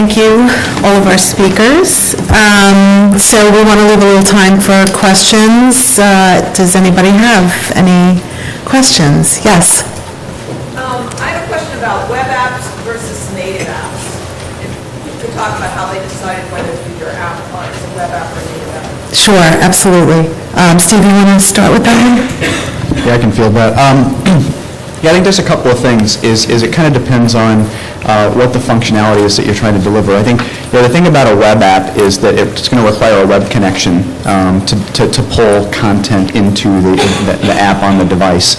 thank you, all of our speakers. So we want to leave a little time for questions. Does anybody have any questions? Yes? I have a question about web apps versus native apps. If you could talk about how they decided whether to do your app as a web app or a native app. Sure, absolutely. Steve, you want to start with that one? Yeah, I can feel that. Yeah, I think there's a couple of things. Is it kind of depends on what the functionality is that you're trying to deliver. I think the thing about a web app is that it's going to require a web connection to pull content into the app on the device.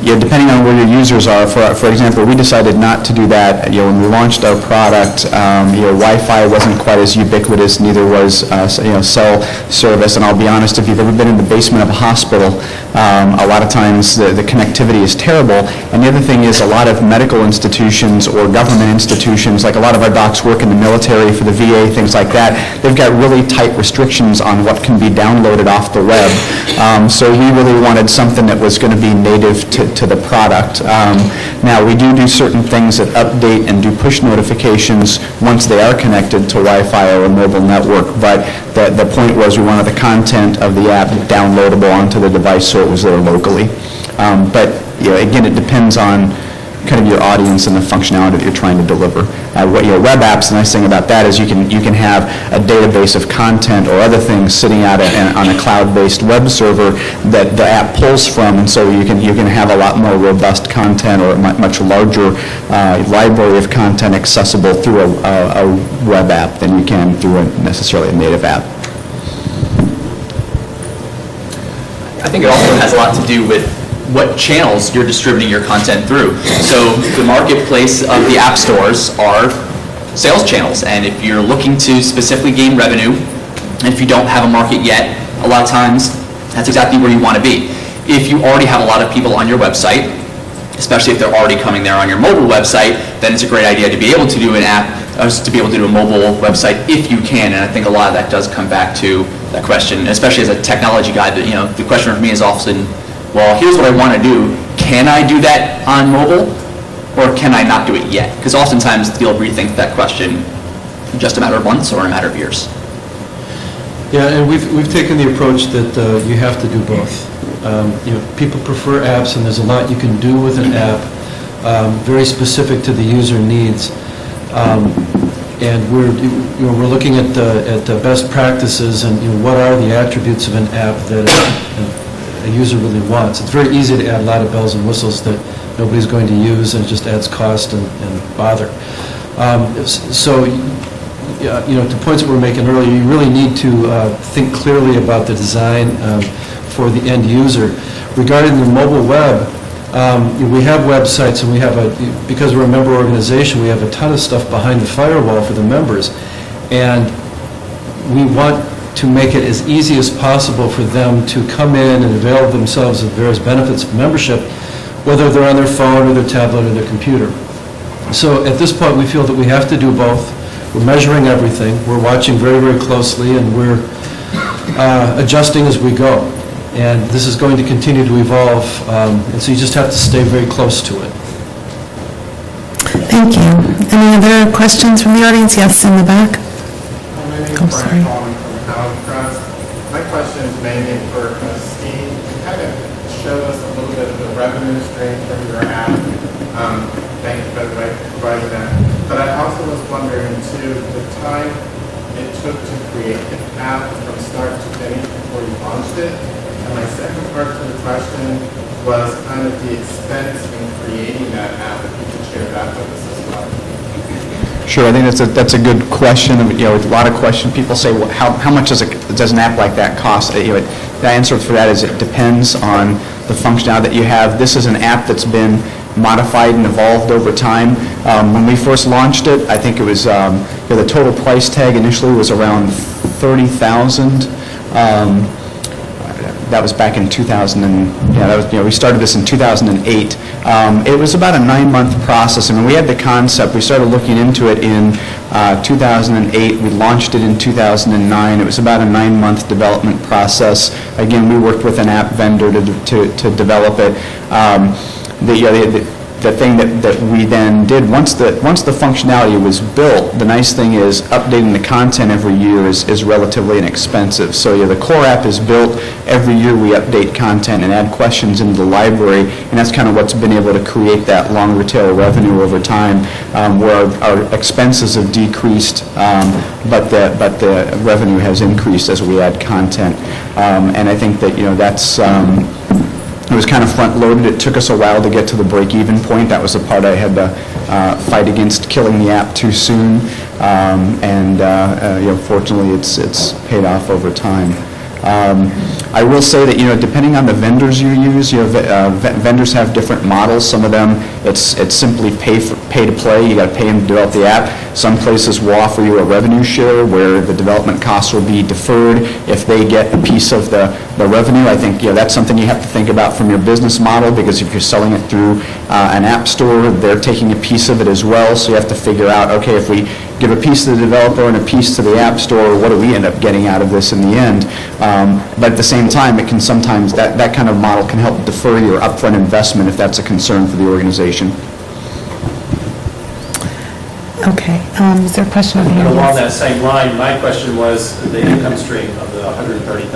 Depending on where your users are, for example, we decided not to do that. When we launched our product, Wi-Fi wasn't quite as ubiquitous, neither was cell service. And I'll be honest, if you've ever been in the basement of a hospital, a lot of times the connectivity is terrible. And the other thing is a lot of medical institutions or government institutions, like a lot of our docs work in the military for the VA, things like that, they've got really tight restrictions on what can be downloaded off the web. So we really wanted something that was going to be native to the product. Now, we do certain things that update and do push notifications once they are connected to Wi-Fi or a mobile network, but the point was we wanted the content of the app downloadable onto the device so it was there locally. But again, it depends on kind of your audience and the functionality that you're trying to deliver. Web apps, the nice thing about that is you can have a database of content or other things sitting out on a cloud-based web server that the app pulls from, and so you can have a lot more robust content or a much larger library of content accessible through a web app than you can through necessarily a native app. I think it also has a lot to do with what channels you're distributing your content through. So the marketplace of the app stores are sales channels, and if you're looking to specifically gain revenue, and if you don't have a market yet, a lot of times that's exactly where you want to be. If you already have a lot of people on your website, especially if they're already coming there on your mobile website, then it's a great idea to be able to do an app, to be able to do a mobile website if you can. And I think a lot of that does come back to that question, especially as a technology guy. That the question for me is often, well, here's what I want to do. Can I do that on mobile, or can I not do it yet? Because oftentimes you'll rethink that question in just a matter of months or a matter of years. Yeah, and we've taken the approach that you have to do both. People prefer apps, and there's a lot you can do with an app, very specific to the user needs. And we're looking at the best practices and what are the attributes of an app that a user really wants. It's very easy to add a lot of bells and whistles that nobody's going to use, and it just adds cost and bother. To points that we were making earlier, you really need to think clearly about the design for the end user. Regarding the mobile web, we have websites, and because we're a member organization, we have a ton of stuff behind the firewall for the members, and we want to make it as easy as possible for them to come in and avail themselves of various benefits of membership, whether they're on their phone or their tablet or their computer. So at this point, we feel that we have to do both. We're measuring everything. We're watching very, very closely, and we're adjusting as we go. And this is going to continue to evolve, and so you just have to stay very close to it. Thank you. Any other questions from the audience? Yes, in the back. I'm sorry. My question is mainly for Steve. You kind of showed us a little bit of the revenue stream from your app. Thank you, by the way, for providing that. But I also was wondering, too, the time it took to create the app from start to finish before you launched it. And my second part to the question was kind of the expense in creating that app, if you could share that with us as well. Sure, I think that's a good question. A lot of questions. People say, well, how much does an app like that cost? The answer for that is it depends on the functionality that you have. This is an app that's been modified and evolved over time. When we first launched it, I think it was the total price tag initially was around $30,000. That was back in 2000, we started this in 2008. It was about a 9-month process. I mean, we had the concept. We started looking into it in 2008. We launched it in 2009. It was about a 9-month development process. Again, we worked with an app vendor to develop it. the thing that we then did, once the functionality was built, the nice thing is updating the content every year is relatively inexpensive. So yeah, the core app is built, every year we update content and add questions into the library, and that's kind of what's been able to create that longer tail revenue over time, where our expenses have decreased, but the revenue has increased as we add content. And I think that, that's, it was kind of front-loaded. It took us a while to get to the break-even point. That was the part I had to fight against killing the app too soon. Fortunately, it's paid off over time. I will say that, depending on the vendors you use, vendors have different models. Some of them, it's simply pay to play. You got to pay them to develop the app. Some places will offer you a revenue share where the development costs will be deferred if they get a piece of the revenue. I think, that's something you have to think about from your business model, because if you're selling it through an app store, they're taking a piece of it as well. So you have to figure out, okay, if we give a piece to the developer and a piece to the app store, what do we end up getting out of this in the end? But at the same time, it can sometimes, that kind of model can help defer your upfront investment if that's a concern for the organization. Okay, is there a question over here? And along that same line, my question was the income stream of the $130,000.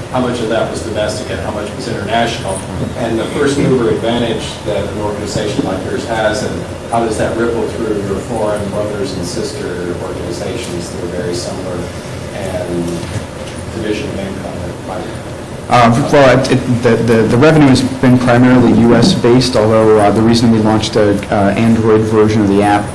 How much of that was domestic and how much was international? And the first mover advantage that an organization like yours has, and how does that ripple through your foreign brothers and sister organizations that are very similar, and division of income that might... The revenue has been primarily U.S.-based, although the reason we launched an Android version of the app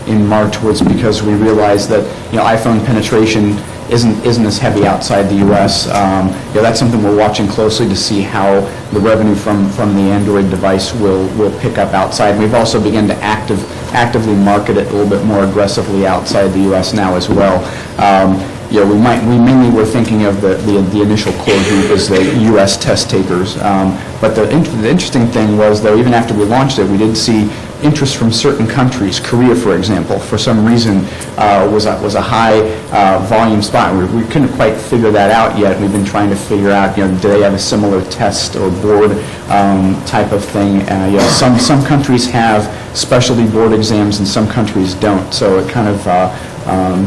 in March was because we realized that iPhone penetration isn't as heavy outside the U.S. That's something we're watching closely to see how the revenue from the Android device will pick up outside. We've also begun to actively market it a little bit more aggressively outside the U.S. now as well. We mainly were thinking of the initial core group as the U.S. test takers. But the interesting thing was, though, even after we launched it, we did see interest from certain countries. Korea, for example, for some reason was a high volume spot. We couldn't quite figure that out yet. We've been trying to figure out, do they have a similar test or board type of thing? Some countries have specialty board exams and some countries don't. So it kind of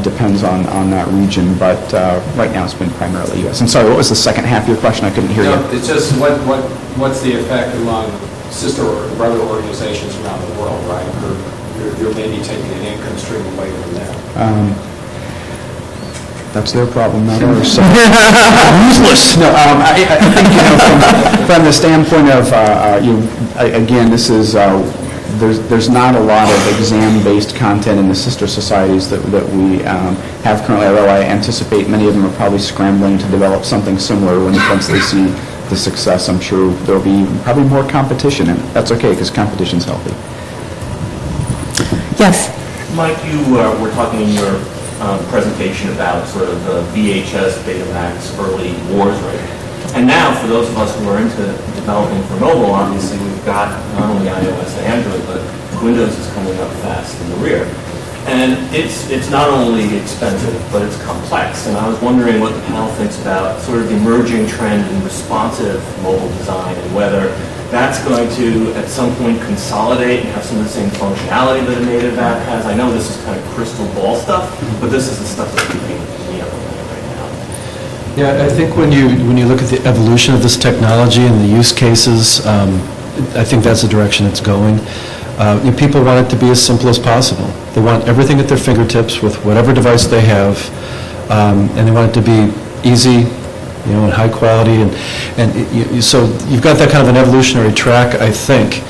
depends on that region, but right now it's been primarily U.S. And sorry, what was the second half of your question? I couldn't hear you. It's just what's the effect among sister or brother organizations around the world, right? You're maybe taking an income stream away from them. That's their problem, not ours. So, useless. No, I think from the standpoint of again, this is. There's not a lot of exam-based content in the sister societies that we have currently, although I anticipate many of them are probably scrambling to develop something similar once they see the success. I'm sure there'll be probably more competition, and that's okay because competition's healthy. Yes. Mike, you were talking in your presentation about sort of the VHS, Betamax, early wars, right? And now, for those of us who are into developing for mobile, obviously we've got not only iOS and Android, but Windows is coming up fast in the rear. And it's not only expensive, but it's complex. And I was wondering what the panel thinks about sort of the emerging trend in responsive mobile design, and whether that's going to, at some point, consolidate and have some of the same functionality that a native app has. I know this is kind of crystal ball stuff, but this is the stuff that's being implemented right now. Yeah, I think when you look at the evolution of this technology and the use cases, I think that's the direction it's going. People want it to be as simple as possible. They want everything at their fingertips with whatever device they have, and they want it to be easy, and high quality, so you've got that kind of an evolutionary track, I think.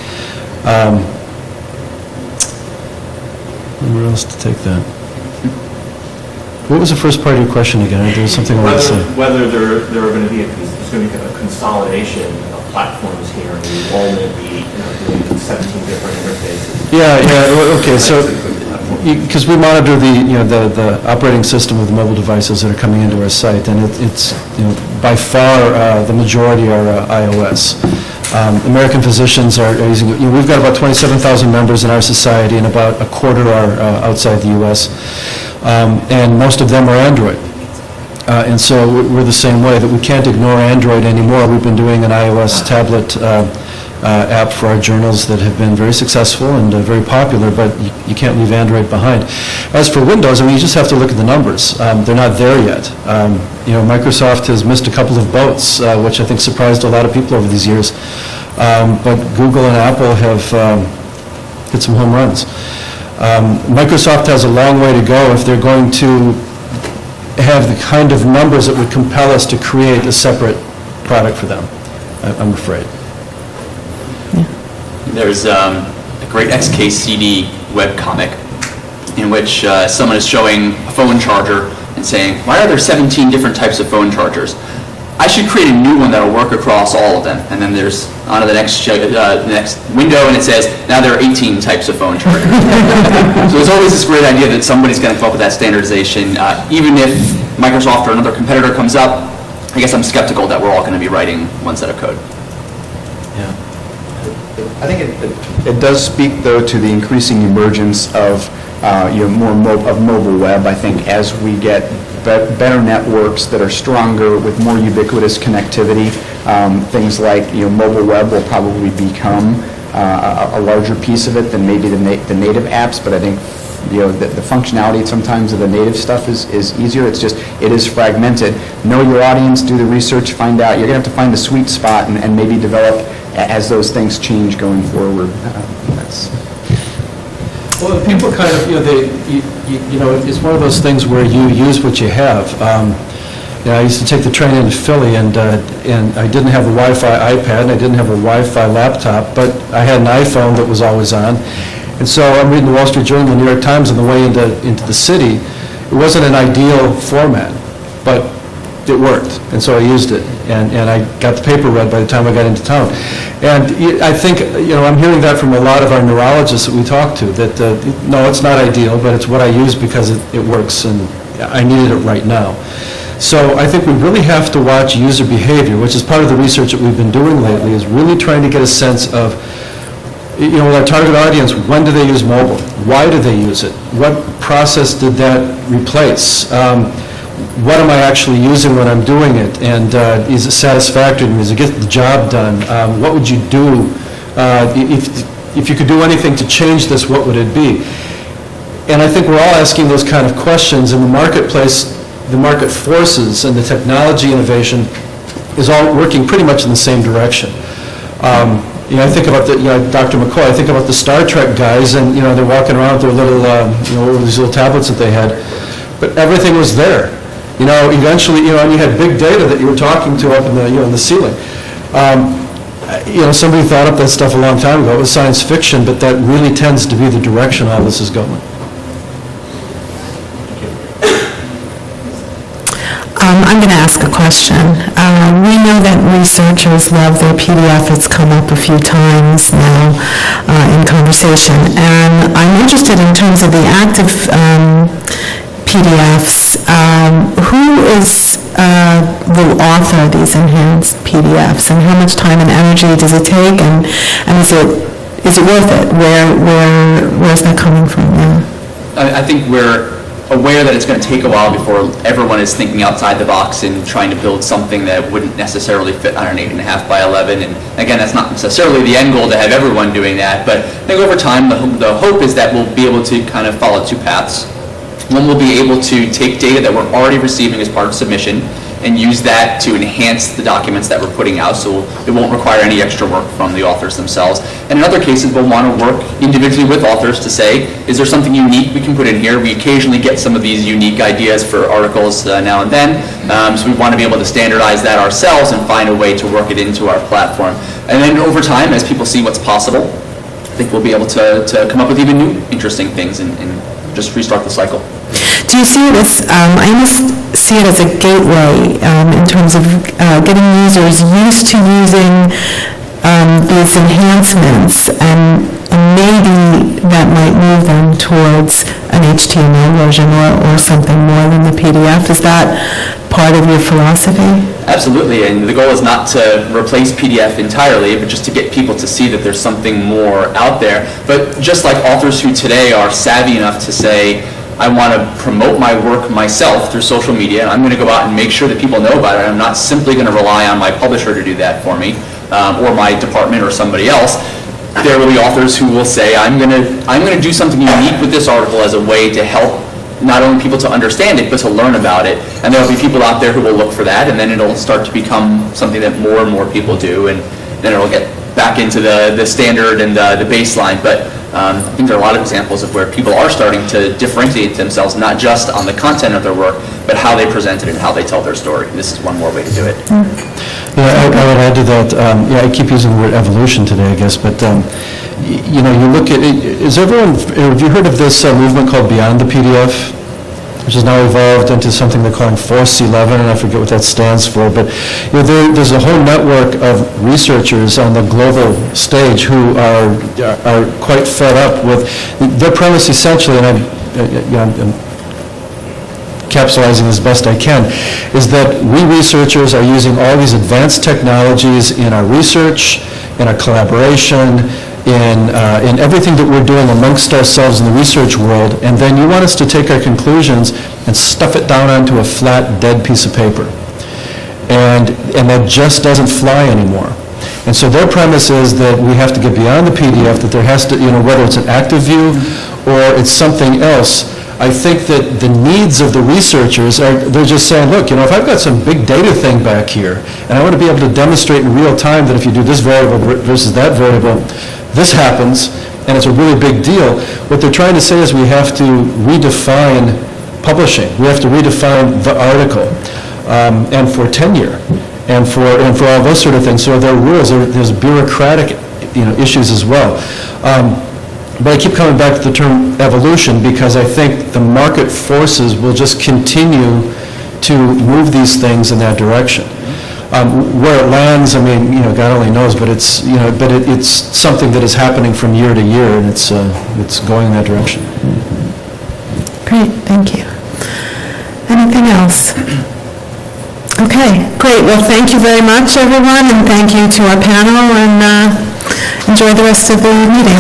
Where else to take that? What was the first part of your question again? There was something I wanted to say. Whether there's going to be a consolidation of platforms here, and we all may be doing 17 different interfaces. Yeah, okay, so because we monitor the operating system of the mobile devices that are coming into our site, and it's by far the majority are iOS. American physicians are using, we've got about 27,000 members in our society, and about a quarter are outside the U.S., and most of them are Android. And so we're the same way, that we can't ignore Android anymore. We've been doing an iOS tablet app for our journals that have been very successful and very popular, but you can't leave Android behind. As for Windows, I mean, you just have to look at the numbers. They're not there yet. Microsoft has missed a couple of boats, which I think surprised a lot of people over these years. But Google and Apple have hit some home runs. Microsoft has a long way to go if they're going to have the kind of numbers that would compel us to create a separate product for them, I'm afraid. There's a great XKCD webcomic in which someone is showing a phone charger and saying, why are there 17 different types of phone chargers? I should create a new one that'll work across all of them. And then there's on to the next window, and it says, now there are 18 types of phone chargers. So there's always this great idea that somebody's going to come up with that standardization. Even if Microsoft or another competitor comes up, I guess I'm skeptical that we're all going to be writing one set of code. Yeah. I think it does speak, though, to the increasing emergence of of mobile web. I think as we get better networks that are stronger with more ubiquitous connectivity, things like mobile web will probably become a larger piece of it than maybe the native apps. But I think the functionality sometimes of the native stuff is easier. It is fragmented. Know your audience, do the research, find out. You're going to have to find the sweet spot and maybe develop as those things change going forward. Well, people kind of, it's one of those things where you use what you have. I used to take the train into Philly, and I didn't have a Wi-Fi iPad, and I didn't have a Wi-Fi laptop, but I had an iPhone that was always on. And so I'm reading the Wall Street Journal and the New York Times on the way into the city. It wasn't an ideal format, but it worked, and so I used it, and I got the paper read by the time I got into town. And I think, I'm hearing that from a lot of our neurologists that we talk to, that, no, it's not ideal, but it's what I use because it works, and I needed it right now. So I think we really have to watch user behavior, which is part of the research that we've been doing lately, is really trying to get a sense of, with our target audience, when do they use mobile? Why do they use it? What process did that replace? What am I actually using when I'm doing it? And is it satisfactory? Does it get the job done? What would you do? If you could do anything to change this, what would it be? And I think we're all asking those kind of questions. In the marketplace, the market forces and the technology innovation is all working pretty much in the same direction. I think about Dr. McCoy, I think about the Star Trek guys, and they're walking around with their little, these little tablets that they had, but everything was there. Eventually, and you had big data that you were talking to up in the, in the ceiling. Somebody thought up that stuff a long time ago. It was science fiction, but that really tends to be the direction all this is going. I'm going to ask a question. We know that researchers love their PDF. It's come up a few times now in conversation. And I'm interested in terms of the active PDFs. Who will author these enhanced PDFs, and how much time and energy does it take, and is it worth it? Where's that coming from? I think we're aware that it's going to take a while before everyone is thinking outside the box and trying to build something that wouldn't necessarily fit on an 8.5 by 11. And again, that's not necessarily the end goal to have everyone doing that, but I think over time the hope is that we'll be able to kind of follow two paths. One, we'll be able to take data that we're already receiving as part of submission and use that to enhance the documents that we're putting out, so it won't require any extra work from the authors themselves. And in other cases, we'll want to work individually with authors to say, is there something unique we can put in here? We occasionally get some of these unique ideas for articles now and then, so we want to be able to standardize that ourselves and find a way to work it into our platform. And then over time, as people see what's possible, I think we'll be able to come up with even new interesting things and just restart the cycle. Do you see it as, I almost see it as a gateway in terms of getting users used to using these enhancements, and maybe that might move them towards an HTML version or something more than the PDF. Is that part of your philosophy? Absolutely, and the goal is not to replace PDF entirely, but just to get people to see that there's something more out there. But just like authors who today are savvy enough to say, I want to promote my work myself through social media, and I'm going to go out and make sure that people know about it. I'm not simply going to rely on my publisher to do that for me. or my department or somebody else, there will be authors who will say, I'm going to do something unique with this article as a way to help not only people to understand it, but to learn about it. And there will be people out there who will look for that, and then it'll start to become something that more and more people do, and then it'll get back into the standard and the baseline. But I think there are a lot of examples of where people are starting to differentiate themselves, not just on the content of their work, but how they present it and how they tell their story. This is one more way to do it. Yeah, I would add to that, I keep using the word evolution today, I guess, but, you look at, have you heard of this movement called Beyond the PDF? Which has now evolved into something they're calling Force 11, and I forget what that stands for, but there's a whole network of researchers on the global stage who are quite fed up with, their premise essentially, and I'm capsulizing as best I can, is that we researchers are using all these advanced technologies in our research, in our collaboration, in everything that we're doing amongst ourselves in the research world, and then you want us to take our conclusions and stuff it down onto a flat, dead piece of paper. And that just doesn't fly anymore. And so their premise is that we have to get beyond the PDF, that there has to, whether it's an active view or it's something else, I think that the needs of the researchers they're just saying, look, if I've got some big data thing back here, and I want to be able to demonstrate in real time that if you do this variable versus that variable, this happens, and it's a really big deal. What they're trying to say is we have to redefine publishing. We have to redefine the article, and for tenure, and for all those sort of things. So there are rules. There's bureaucratic, issues as well. But I keep coming back to the term evolution because I think the market forces will just continue to move these things in that direction. Where it lands, God only knows, but it's something that is happening from year to year, and it's going in that direction. Great, thank you. Anything else? Okay, great. Well, thank you very much, everyone, and thank you to our panel, and enjoy the rest of the meeting.